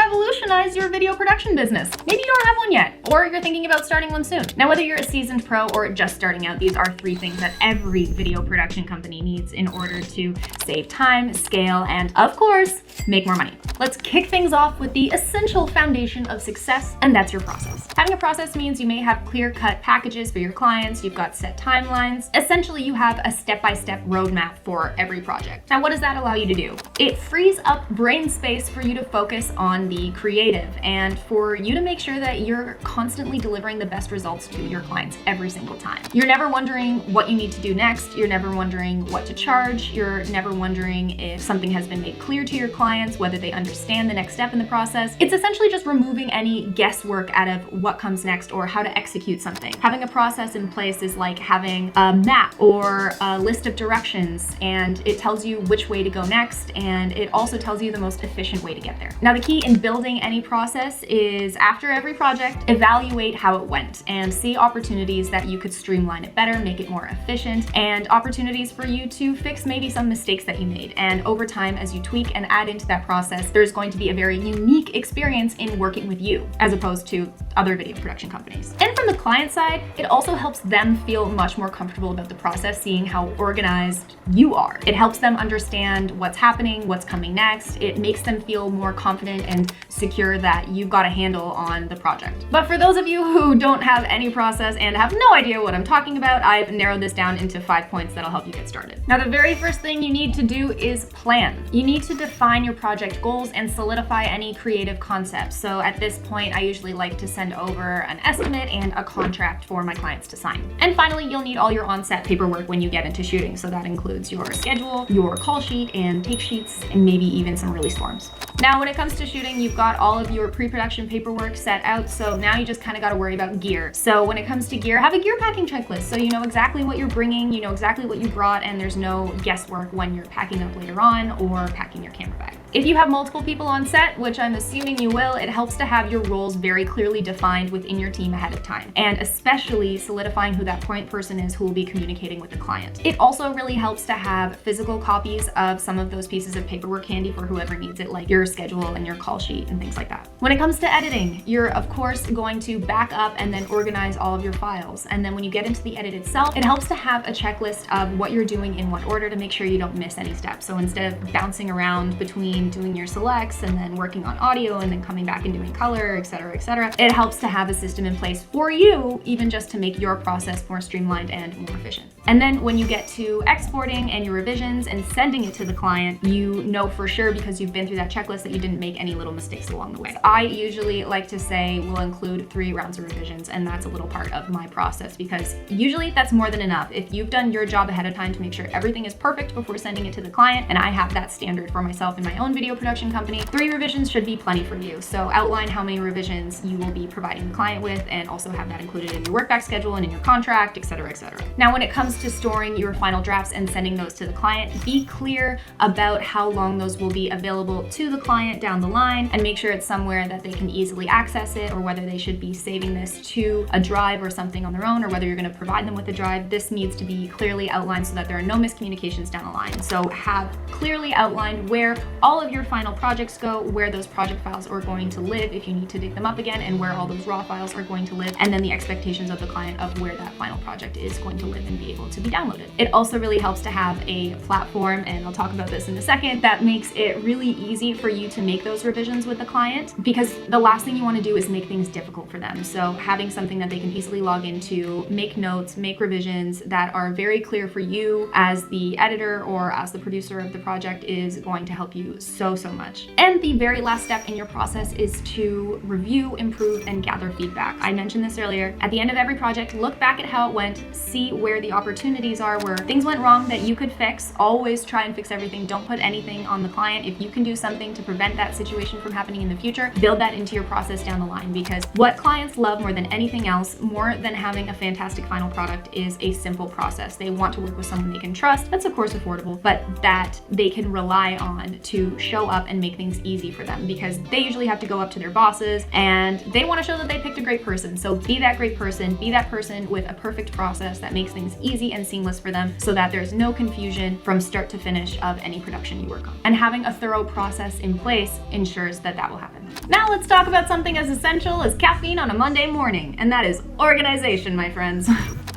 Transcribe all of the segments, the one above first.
revolutionize your video production business. Maybe you don't have one yet, or you're thinking about starting one soon. Now, whether you're a seasoned pro or just starting out, these are 3 things that every video production company needs in order to save time, scale, and of course, make more money. Let's kick things off with the essential foundation of success, and that's your process. Having a process means you may have clear-cut packages for your clients, you've got set timelines. Essentially, you have a step-by-step roadmap for every project. Now, what does that allow you to do? It frees up brain space for you to focus on the creative and for you to make sure that you're constantly delivering the best results to your clients every single time. You're never wondering what you need to do next. You're never wondering what to charge. You're never wondering if something has been made clear to your clients, whether they understand the next step in the process. It's essentially just removing any guesswork out of what comes next or how to execute something. Having a process in place is like having a map or a list of directions, and it tells you which way to go next, and it also tells you the most efficient way to get there. Now, the key in building any process is after every project, evaluate how it went and see opportunities that you could streamline it better, make it more efficient, and opportunities for you to fix maybe some mistakes that you made. And over time, as you tweak and add into that process, there's going to be a very unique experience in working with you as opposed to other video production companies. And from the client side, it also helps them feel much more comfortable about the process, seeing how organized you are. It helps them understand what's happening, what's coming next. It makes them feel more confident and secure that you've got a handle on the project. But for those of you who don't have any process and have no idea what I'm talking about, I've narrowed this down into 5 points that'll help you get started. Now, the very first thing you need to do is plan. You need to define your project goals and solidify any creative concepts. So at this point, I usually like to send over an estimate and a contract for my clients to sign. And finally, you'll need all your on-set paperwork when you get into shooting. So that includes your schedule, your call sheet and take sheets, and maybe even some release forms. Now, when it comes to shooting, you've got all of your pre-production paperwork set out, so now you just kind of got to worry about gear. So when it comes to gear, have a gear packing checklist so you know exactly what you're bringing, you know exactly what you brought, and there's no guesswork when you're packing up later on or packing your camera bag. If you have multiple people on set, which I'm assuming you will, it helps to have your roles very clearly defined within your team ahead of time, and especially solidifying who that point person is who will be communicating with the client. It also really helps to have physical copies of some of those pieces of paperwork handy for whoever needs it, like your schedule and your call sheet and things like that. When it comes to editing, you're of course going to back up and then organize all of your files. And then when you get into the edit itself, it helps to have a checklist of what you're doing in what order to make sure you don't miss any steps. So instead of bouncing around between doing your selects and then working on audio and then coming back and doing color, etc., it helps to have a system in place for you, even just to make your process more streamlined and more efficient. And then when you get to exporting and your revisions and sending it to the client, you know for sure, because you've been through that checklist, that you didn't make any little mistakes along the way. I usually like to say we'll include 3 rounds of revisions, and that's a little part of my process because usually that's more than enough. If you've done your job ahead of time to make sure everything is perfect before sending it to the client, and I have that standard for myself in my own video production company, 3 revisions should be plenty for you. So outline how many revisions you will be providing the client with, and also have that included in your workback schedule and in your contract, etc. Now, when it comes to storing your final drafts and sending those to the client, be clear about how long those will be available to the client down the line, and make sure it's somewhere that they can easily access it, or whether they should be saving this to a drive or something on their own, or whether you're going to provide them with a drive. This needs to be clearly outlined so that there are no miscommunications down the line. So have clearly outlined where all of your final projects go, where those project files are going to live if you need to dig them up again, and where all those raw files are going to live, and then the expectations of the client of where that final project is going to live and be able to be downloaded. It also really helps to have a platform, and I'll talk about this in a second, that makes it really easy for you to make those revisions with the client, because the last thing you want to do is make things difficult for them. So having something that they can easily log into, make notes, make revisions that are very clear for you as the editor or as the producer of the project is going to help you so much. And the very last step in your process is to review, improve, and gather feedback. I mentioned this earlier. At the end of every project, look back at how it went, see where the opportunities are, where things went wrong that you could fix. Always try and fix everything. Don't put anything on the client. If you can do something to prevent that situation from happening in the future, build that into your process down the line, because what clients love more than anything else, more than having a fantastic final product, is a simple process. They want to work with someone they can trust, that's of course affordable, but that they can rely on to show up and make things easy for them, because they usually have to go up to their bosses and they want to show that they picked a great person. So be that great person, be that person with a perfect process that makes things easy and seamless for them, so that there's no confusion from start to finish of any production you work on. And having a thorough process in place ensures that that will happen. Now let's talk about something as essential as caffeine on a Monday morning, and that is organization, my friends.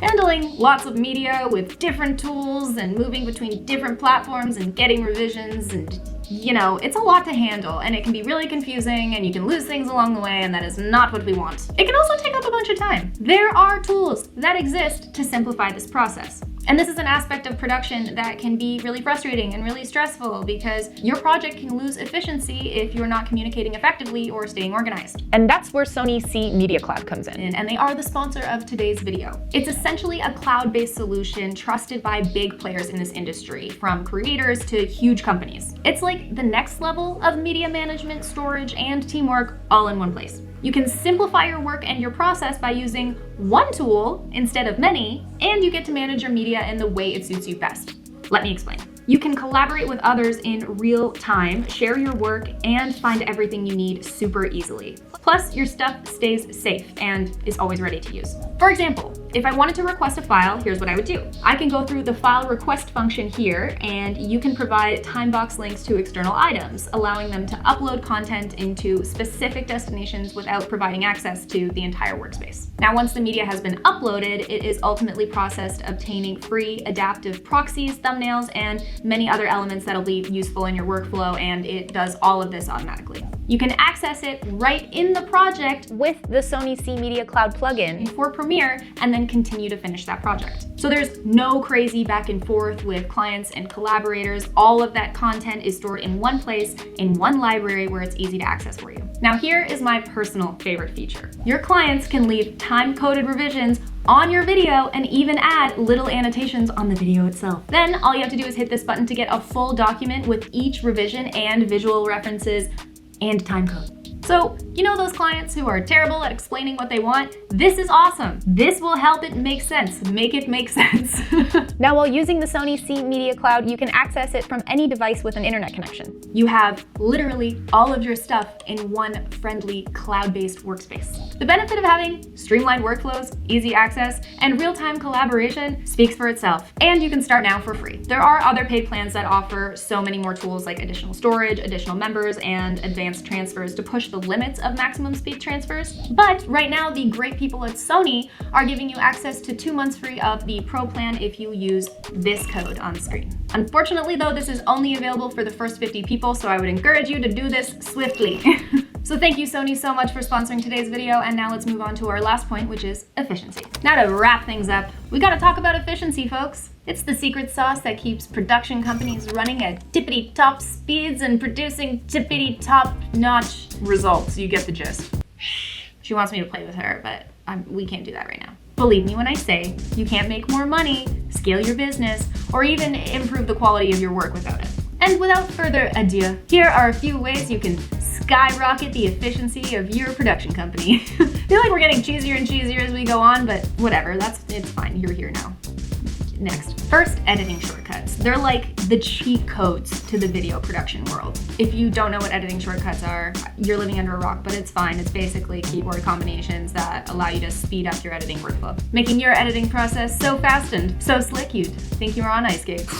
Handling lots of media with different tools and moving between different platforms and getting revisions, and you know, it's a lot to handle, and it can be really confusing and you can lose things along the way, and that is not what we want. It can also take up a bunch of time. There are tools that exist to simplify this process. And this is an aspect of production that can be really frustrating and really stressful, because your project can lose efficiency if you're not communicating effectively or staying organized. And that's where Sony C Media Cloud comes in, and they are the sponsor of today's video. It's essentially a cloud-based solution trusted by big players in this industry, from creators to huge companies. It's like the next level of media management, storage, and teamwork all in one place. You can simplify your work and your process by using one tool instead of many, and you get to manage your media in the way it suits you best. Let me explain. You can collaborate with others in real time, share your work, and find everything you need super easily. Plus, your stuff stays safe and is always ready to use. For example, if I wanted to request a file, here's what I would do. I can go through the file request function here, and you can provide time box links to external items, allowing them to upload content into specific destinations without providing access to the entire workspace. Now, once the media has been uploaded, it is ultimately processed, obtaining free adaptive proxies, thumbnails, and many other elements that'll be useful in your workflow, and it does all of this automatically. You can access it right in the project with the Sony C Media Cloud plugin for Premiere, and then continue to finish that project. So there's no crazy back and forth with clients and collaborators. All of that content is stored in one place, in one library where it's easy to access for you. Now here is my personal favorite feature. Your clients can leave time-coded revisions on your video and even add little annotations on the video itself. Then all you have to do is hit this button to get a full document with each revision and visual references and timecode. So, you know those clients who are terrible at explaining what they want? This is awesome. This will help it make sense. Make it make sense. Now, while using the Sony C Media Cloud, you can access it from any device with an internet connection. You have literally all of your stuff in one friendly cloud-based workspace. The benefit of having streamlined workflows, easy access, and real-time collaboration speaks for itself. And you can start now for free. There are other paid plans that offer so many more tools, like additional storage, additional members, and advanced transfers to push the limits of maximum speed transfers. But right now, the great people at Sony are giving you access to 2 months free of the Pro plan if you use this code on screen. Unfortunately though, this is only available for the first 50 people, so I would encourage you to do this swiftly. So thank you, Sony, so much for sponsoring today's video, and now let's move on to our last point, which is efficiency. Now to wrap things up, we gotta talk about efficiency, folks. It's the secret sauce that keeps production companies running at tippity-top speeds and producing tippity-top-notch results. You get the gist. She wants me to play with her, but we can't do that right now. Believe me when I say you can't make more money, scale your business, or even improve the quality of your work without it. And without further ado, here are a few ways you can skyrocket the efficiency of your production company. I feel like we're getting cheesier and cheesier as we go on, but whatever, it's fine, you're here now. Next, first, editing shortcuts. They're like the cheat codes to the video production world. If you don't know what editing shortcuts are, you're living under a rock, but it's fine. It's basically keyboard combinations that allow you to speed up your editing workflow, making your editing process so fast and so slick you'd think you were on ice skates.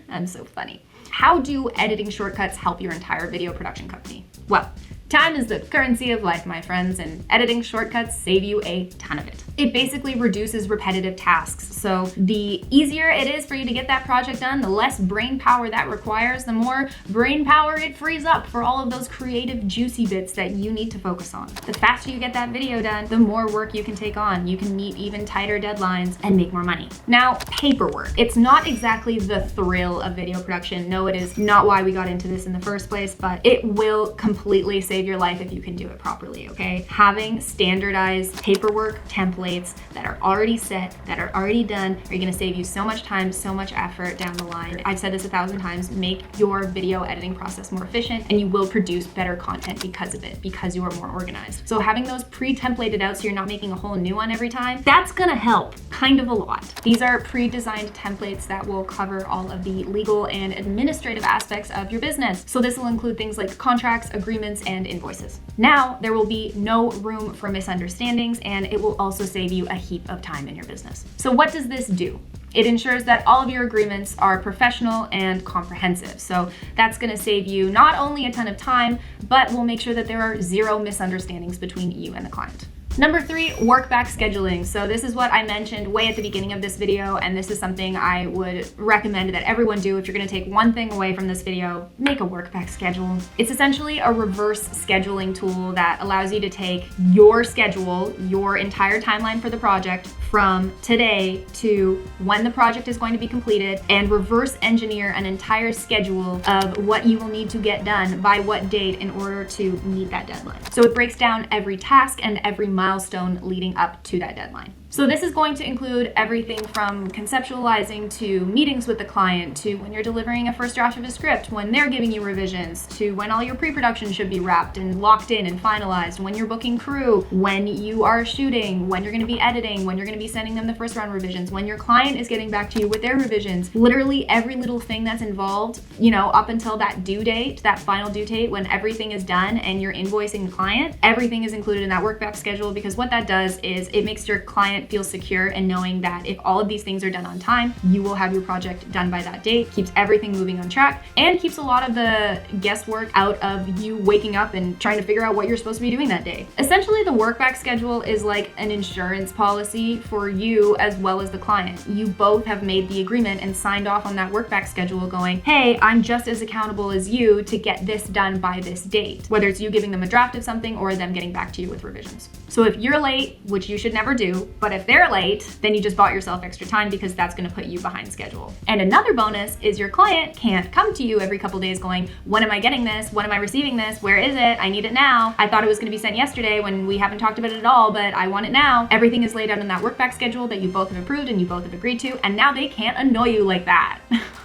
I'm so funny. How do editing shortcuts help your entire video production company? Well, time is the currency of life, my friends, and editing shortcuts save you a ton of it. It basically reduces repetitive tasks. So the easier it is for you to get that project done, the less brain power that requires, the more brain power it frees up for all of those creative, juicy bits that you need to focus on. The faster you get that video done, the more work you can take on. You can meet even tighter deadlines and make more money. Now, paperwork. It's not exactly the thrill of video production. No, it is not why we got into this in the first place, but it will completely save save your life if you can do it properly, okay? Having standardized paperwork templates that are already set, that are already done, are gonna save you so much time, so much effort down the line. I've said this 1,000 times, make your video editing process more efficient and you will produce better content because of it, because you are more organized. So having those pre-templated out so you're not making a whole new one every time, that's gonna help kind of a lot. These are pre-designed templates that will cover all of the legal and administrative aspects of your business. So this will include things like contracts, agreements, and invoices. Now, there will be no room for misunderstandings, and it will also save you a heap of time in your business. So what does this do? It ensures that all of your agreements are professional and comprehensive. So that's gonna save you not only a ton of time, but will make sure that there are zero misunderstandings between you and the client. Number 3, work back scheduling. So this is what I mentioned way at the beginning of this video, and this is something I would recommend that everyone do. If you're gonna take one thing away from this video, make a work back schedule. It's essentially a reverse scheduling tool that allows you to take your schedule, your entire timeline for the project, from today to when the project is going to be completed, and reverse engineer an entire schedule of what you will need to get done by what date in order to meet that deadline. So it breaks down every task and every milestone leading up to that deadline. So this is going to include everything from conceptualizing to meetings with the client, to when you're delivering a first draft of a script, when they're giving you revisions, to when all your pre-production should be wrapped and locked in and finalized, when you're booking crew, when you are shooting, when you're gonna be editing, when you're gonna be sending them the first round revisions, when your client is getting back to you with their revisions. Literally every little thing that's involved, up until that due date, that final due date, when everything is done and you're invoicing the client, everything is included in that work back schedule, because what that does is it makes your client feel secure and knowing that if all of these things are done on time, you will have your project done by that date, keeps everything moving on track, and keeps a lot of the guesswork out of you waking up and trying to figure out what you're supposed to be doing that day. Essentially, the work back schedule is like an insurance policy for you as well as the client. You both have made the agreement and signed off on that work back schedule going, hey, I'm just as accountable as you to get this done by this date, whether it's you giving them a draft of something or them getting back to you with revisions. So if you're late, which you should never do, but if they're late, then you just bought yourself extra time because that's gonna put you behind schedule. And another bonus is your client can't come to you every couple days going, when am I getting this? When am I receiving this? Where is it? I need it now. I thought it was gonna be sent yesterday when we haven't talked about it at all, but I want it now. Everything is laid out in that work back schedule that you both have approved and you both have agreed to, and now they can't annoy you like that.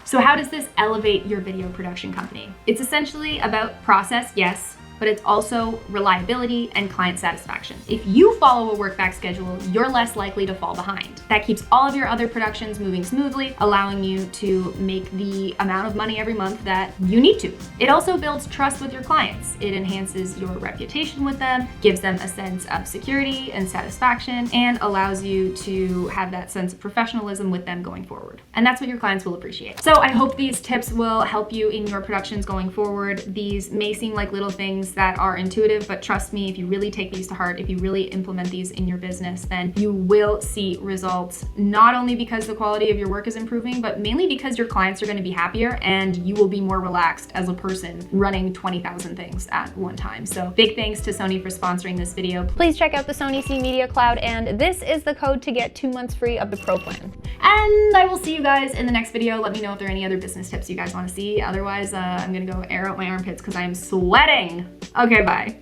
So how does this elevate your video production company? It's essentially about process, yes, but it's also reliability and client satisfaction. If you follow a work back schedule, you're less likely to fall behind. That keeps all of your other productions moving smoothly, allowing you to make the amount of money every month that you need to. It also builds trust with your clients. It enhances your reputation with them, gives them a sense of security and satisfaction, and allows you to have that sense of professionalism with them going forward. And that's what your clients will appreciate. So I hope these tips will help you in your productions going forward. These may seem like little things that are intuitive, but trust me, if you really take these to heart, if you really implement these in your business, then you will see results, not only because the quality of your work is improving, but mainly because your clients are going to be happier and you will be more relaxed as a person running 20,000 things at one time. So big thanks to Sony for sponsoring this video. Please check out the Sony C Media Cloud, and this is the code to get 2 months free of the Pro plan. And I will see you guys in the next video. Let me know if there are any other business tips you guys want to see. Otherwise, I'm gonna go air out my armpits because I am sweating. Okay, bye.